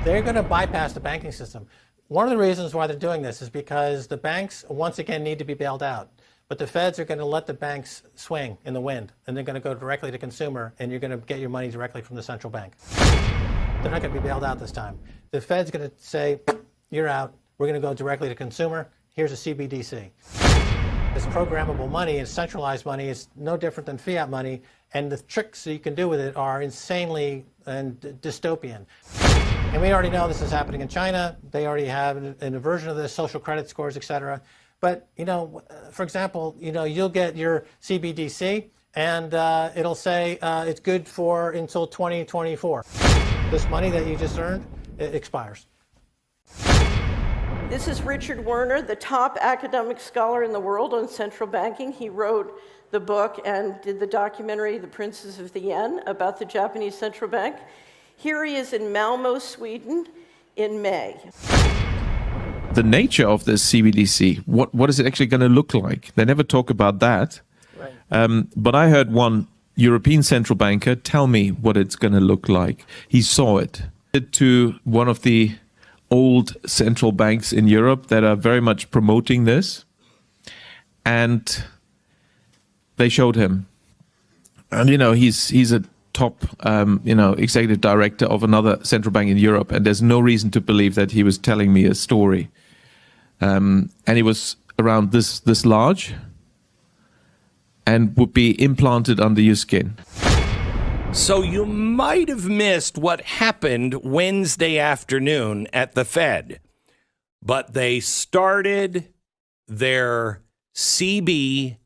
They're going to bypass the banking system. One of the reasons why they're doing this is because the banks, once again, need to be bailed out. But the feds are going to let the banks swing in the wind, and they're going to go directly to consumer, and you're going to get your money directly from the central bank. They're not going to be bailed out this time. The Fed's going to say, you're out. We're going to go directly to consumer. Here's a CBDC. This programmable money and centralized money is no different than fiat money, and the tricks that you can do with it are insanely and dystopian. And we already know this is happening in China. They already have a version of this, social credit scores, et cetera. But, for example, you'll get your CBDC, and it'll say it's good for until 2024. This money that you just earned, it expires. This is Richard Werner, the top academic scholar in the world on central banking. He wrote the book and did the documentary, The Princes of the Yen, about the Japanese central bank. Here he is in Malmo, Sweden, in May. The nature of this CBDC, what is it actually going to look like? They never talk about that. Right. But I heard one European central banker tell me what it's going to look like. He saw it to one of the old central banks in Europe that are very much promoting this. And they showed him. And, he's a top, executive director of another central bank in Europe. And there's no reason to believe that he was telling me a story. And it was around this large and would be implanted under your skin. So you might have missed what happened Wednesday afternoon at the Fed, but they started their CBDC.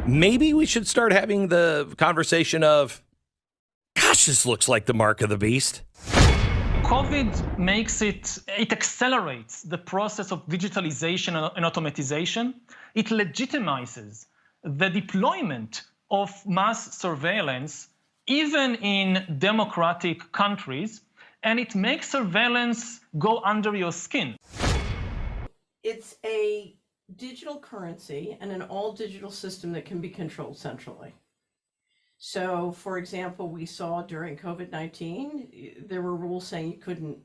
Maybe we should start having the conversation of, gosh, this looks like the mark of the beast. COVID makes it accelerates the process of digitalization and automatization. It legitimizes the deployment of mass surveillance, even in democratic countries, and it makes surveillance go under your skin. It's a digital currency and an all-digital system that can be controlled centrally. So, for example, we saw during COVID-19, there were rules saying you couldn't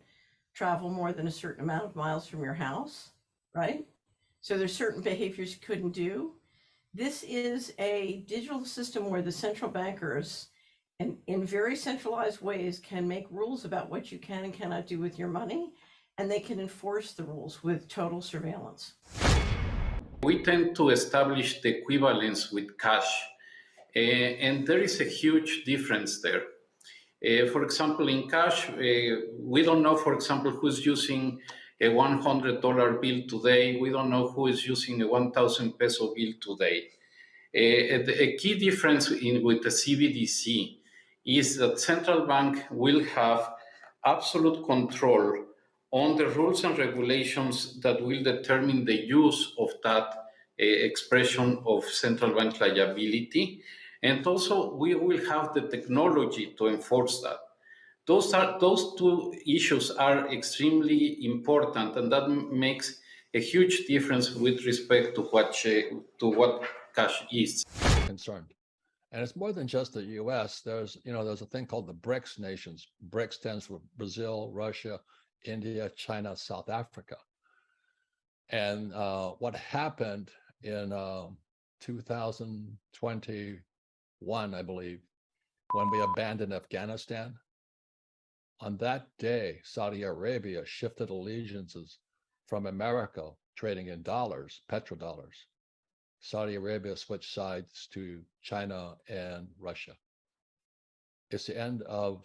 travel more than a certain amount of miles from your house, right? So there's certain behaviors you couldn't do. This is a digital system where the central bankers, and in very centralized ways, can make rules about what you can and cannot do with your money, and they can enforce the rules with total surveillance. We tend to establish the equivalence with cash, and there is a huge difference there. For example, in cash, we don't know, for example, who's using a $100 bill today. We don't know who is using a 1,000 peso bill today. A key difference with the CBDC is that central bank will have absolute control on the rules and regulations that will determine the use of that expression of central bank liability. And also, we will have the technology to enforce that. Those two issues are extremely important, and that makes a huge difference with respect to what cash is. Concerned. And it's more than just the U.S. There's a thing called the BRICS nations. BRICS stands for Brazil, Russia, India, China, South Africa. And what happened in 2021, I believe, when we abandoned Afghanistan, on that day, Saudi Arabia shifted allegiances from America, trading in dollars, petrodollars. Saudi Arabia switched sides to China and Russia. It's the end of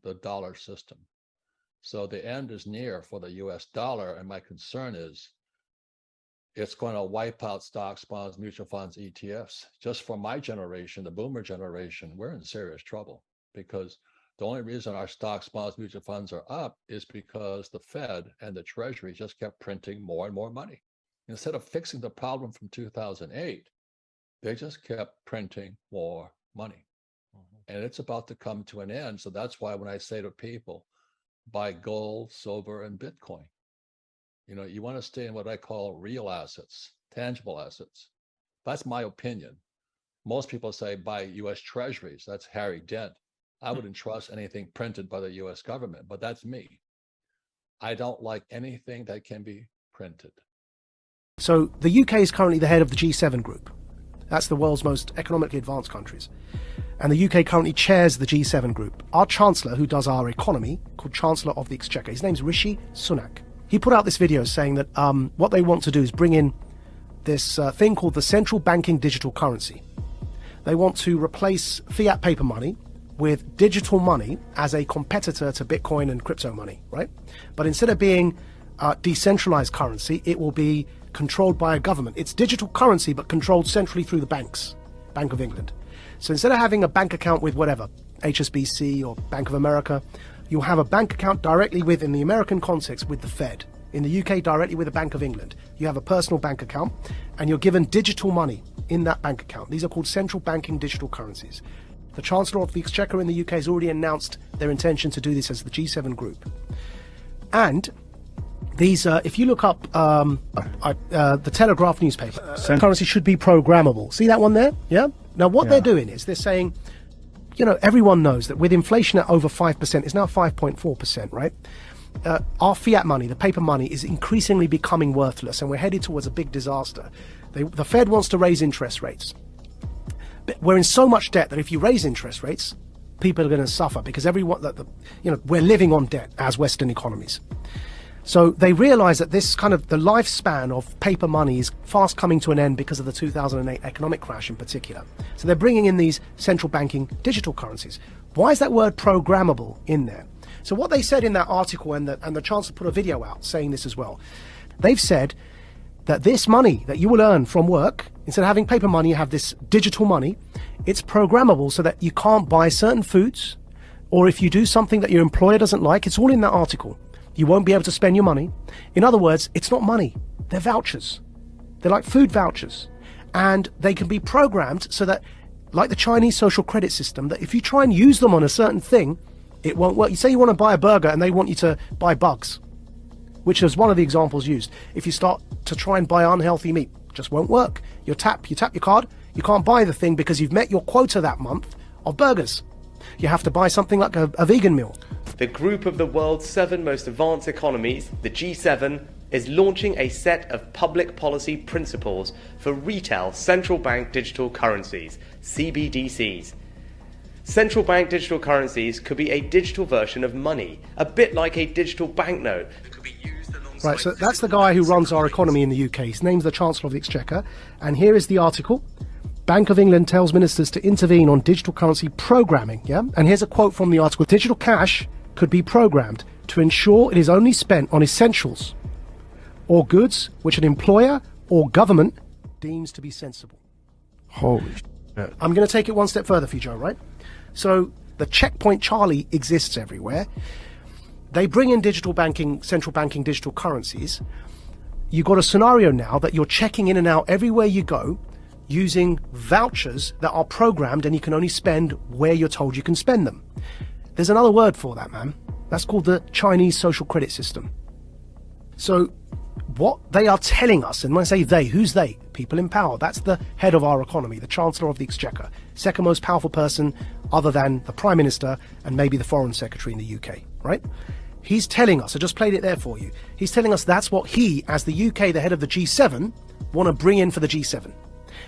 the dollar system. So the end is near for the US dollar, and my concern is it's going to wipe out stocks, bonds, mutual funds, ETFs. Just for my generation, the boomer generation, we're in serious trouble, because the only reason our stocks, bonds, mutual funds are up is because the Fed and the Treasury just kept printing more and more money. Instead of fixing the problem from 2008, they just kept printing more money. And it's about to come to an end. So that's why when I say to people, buy gold, silver, and Bitcoin, you want to stay in what I call real assets, tangible assets. That's my opinion. Most people say buy US Treasuries. That's Harry Dent. I wouldn't trust anything printed by the US government, but that's me. I don't like anything that can be printed. So the UK is currently the head of the G7 group. That's the world's most economically advanced countries. And the UK currently chairs the G7 group. Our Chancellor, who does our economy, called Chancellor of the Exchequer, his name's Rishi Sunak. He put out this video saying that what they want to do is bring in this thing called the central banking digital currency. They want to replace fiat paper money with digital money as a competitor to Bitcoin and crypto money, right? But instead of being decentralized currency, it will be controlled by a government. It's digital currency, but controlled centrally through the banks, Bank of England. So instead of having a bank account with whatever, HSBC or Bank of America, you'll have a bank account directly with, in the American context, with the Fed. In the UK, directly with the Bank of England. You have a personal bank account, and you're given digital money in that bank account. These are called central banking digital currencies. The Chancellor of the Exchequer in the UK has already announced their intention to do this as the G7 group. And these, if you look up the Telegraph newspaper, currency should be programmable. See that one there? Yeah? Now, what they're doing is they're saying, you know, everyone knows that with inflation at over 5%, it's now 5.4%, right? Our fiat money, the paper money, is increasingly becoming worthless, and we're headed towards a big disaster. The Fed wants to raise interest rates. But we're in so much debt that if you raise interest rates, people are going to suffer because we're living on debt as Western economies. So they realize that this kind of the lifespan of paper money is fast coming to an end because of the 2008 economic crash in particular. So they're bringing in these central banking digital currencies. Why is that word programmable in there? So what they said in that article, and the Chancellor put a video out saying this as well, they've said that this money that you will earn from work, instead of having paper money, you have this digital money. It's programmable so that you can't buy certain foods, or if you do something that your employer doesn't like, it's all in that article. You won't be able to spend your money. In other words, it's not money. They're vouchers. They're like food vouchers. And they can be programmed so that, like the Chinese social credit system, that if you try and use them on a certain thing, it won't work. You say you want to buy a burger and they want you to buy bugs, which is one of the examples used. If you start to try and buy unhealthy meat, it just won't work. You tap your card, you can't buy the thing because you've met your quota that month of burgers. You have to buy something like a vegan meal. The group of the world's 7 most advanced economies, the G7, is launching a set of public policy principles for retail central bank digital currencies, CBDCs. Central bank digital currencies could be a digital version of money, a bit like a digital banknote. Right, so that's the guy who runs our economy in the UK. His name's the Chancellor of the Exchequer. And here is the article. Bank of England tells ministers to intervene on digital currency programming, yeah? And here's a quote from the article. Digital cash could be programmed to ensure it is only spent on essentials or goods which an employer or government deems to be sensible. Holy shit. I'm going to take it one step further for you, Joe, right? So the checkpoint Charlie exists everywhere. They bring in digital banking, central banking digital currencies. You've got a scenario now that you're checking in and out everywhere you go using vouchers that are programmed, and you can only spend where you're told you can spend them. There's another word for that, man. That's called the Chinese social credit system. So what they are telling us, and when I say they, who's they? People in power. That's the head of our economy, the Chancellor of the Exchequer, second most powerful person other than the Prime Minister and maybe the Foreign Secretary in the UK, right? He's telling us, I just played it there for you, he's telling us that's what he, as the UK, the head of the G7, want to bring in for the G7.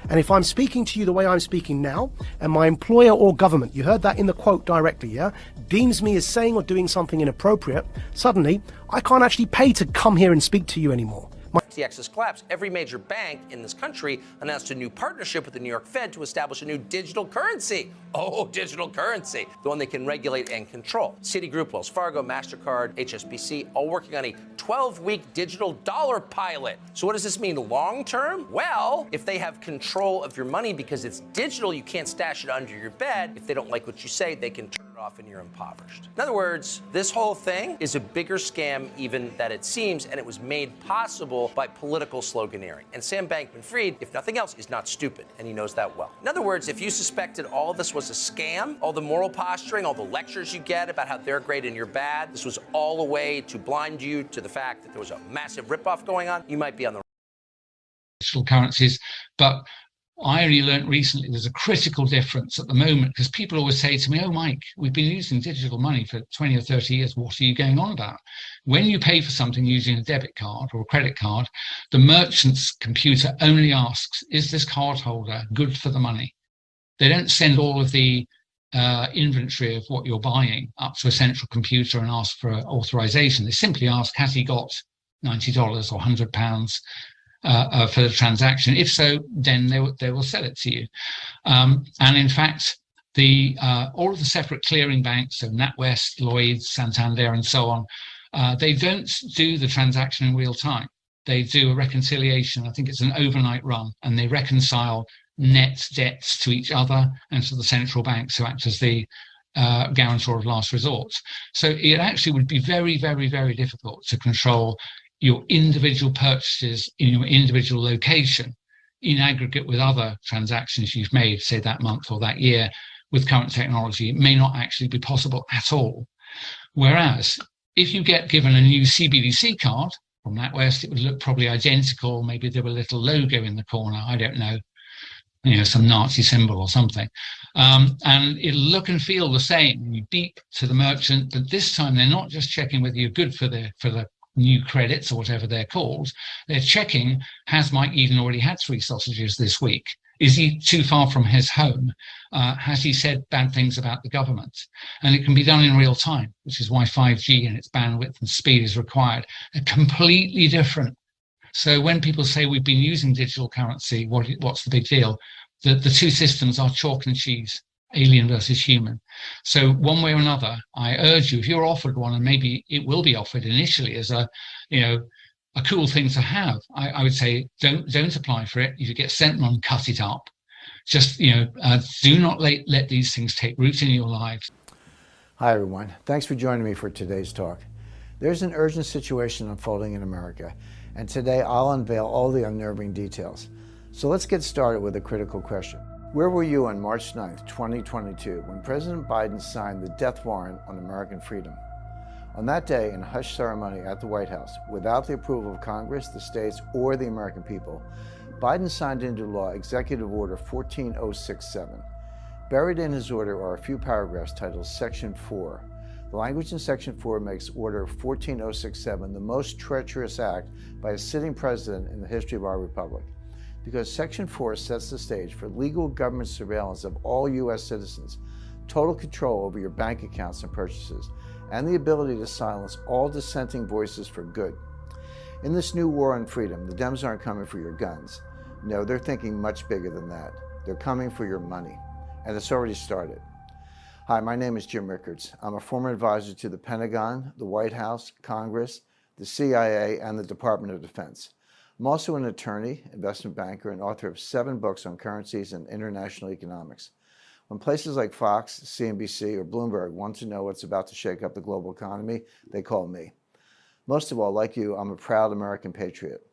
And if I'm speaking to you the way I'm speaking now, and my employer or government, you heard that in the quote directly, yeah, deems me as saying or doing something inappropriate, suddenly I can't actually pay to come here and speak to you anymore. FTX's collapse, every major bank in this country announced a new partnership with the New York Fed to establish a new digital currency. Oh, digital currency, the one they can regulate and control. Citigroup, Wells Fargo, MasterCard, HSBC, all working on a 12-week digital dollar pilot. So what does this mean long term? Well, if they have control of your money because it's digital, you can't stash it under your bed. If they don't like what you say, they can turn it off and you're impoverished. In other words, this whole thing is a bigger scam even than it seems, and it was made possible by political sloganeering. And Sam Bankman-Fried, if nothing else, is not stupid, and he knows that well. In other words, if you suspected all of this was a scam, all the moral posturing, all the lectures you get about how they're great and you're bad, this was all a way to blind you to the fact that there was a massive ripoff going on, you might be on the digital currencies, but I only learned recently there's a critical difference at the moment, because people always say to me, oh, Mike, we've been using digital money for 20 or 30 years. What are you going on about? When you pay for something using a debit card or a credit card, the merchant's computer only asks, is this cardholder good for the money? They don't send all of the inventory of what you're buying up to a central computer and ask for authorization. They simply ask, has he got $90 or £100 for the transaction? If so, then they will sell it to you. And in fact, all of the separate clearing banks, so NatWest, Lloyds, Santander, and so on, they don't do the transaction in real time. They do a reconciliation. I think it's an overnight run, and they reconcile net debts to each other and to the central banks who act as the guarantor of last resort. So it actually would be very, very, very difficult to control your individual purchases in your individual location in aggregate with other transactions you've made, say that month or that year. With current technology, it may not actually be possible at all. Whereas if you get given a new CBDC card from NatWest, it would look probably identical. Maybe there were a little logo in the corner, I don't know, some Nazi symbol or something. And it'll look and feel the same. You beep to the merchant, but this time they're not just checking whether you're good for the new credits or whatever they're called. They're checking, has Mike Eden already had 3 sausages this week? Is he too far from his home? Has he said bad things about the government? And it can be done in real time, which is why 5G and its bandwidth and speed is required. They're completely different. So when people say we've been using digital currency, what's the big deal? The two systems are chalk and cheese, alien versus human. So one way or another, I urge you, if you're offered one, and maybe it will be offered initially as a cool thing to have, I would say don't apply for it. If you get sent one, cut it up. Just do not let these things take root in your lives. Hi everyone, thanks for joining me for today's talk. There's an urgent situation unfolding in America, and today I'll unveil all the unnerving details. So let's get started with a critical question. Where were you on March 9th, 2022, when President Biden signed the death warrant on American freedom? On that day, in a hush ceremony at the White House, without the approval of Congress, the states, or the American people, Biden signed into law Executive Order 14067. Buried in his order are a few paragraphs titled Section 4. The language in Section 4 makes Order 14067 the most treacherous act by a sitting president in the history of our republic, because Section 4 sets the stage for legal government surveillance of all U.S. citizens, total control over your bank accounts and purchases, and the ability to silence all dissenting voices for good. In this new war on freedom, the Dems aren't coming for your guns. No, they're thinking much bigger than that. They're coming for your money, and it's already started. Hi, my name is Jim Rickards. I'm a former advisor to the Pentagon, the White House, Congress, the CIA, and the Department of Defense. I'm also an attorney, investment banker, and author of 7 books on currencies and international economics. When places like Fox, CNBC, or Bloomberg want to know what's about to shake up the global economy, they call me. Most of all, like you, I'm a proud American patriot.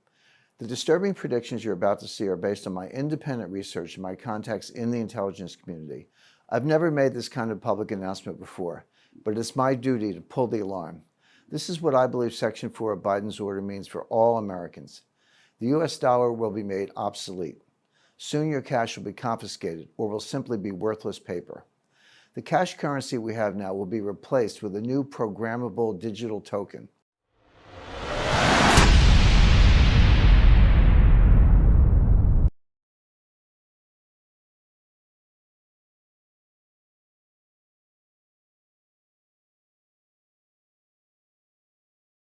The disturbing predictions you're about to see are based on my independent research and my contacts in the intelligence community. I've never made this kind of public announcement before, but it's my duty to pull the alarm. This is what I believe Section 4 of Biden's order means for all Americans. The US dollar will be made obsolete. Soon your cash will be confiscated or will simply be worthless paper. The cash currency we have now will be replaced with a new programmable digital token.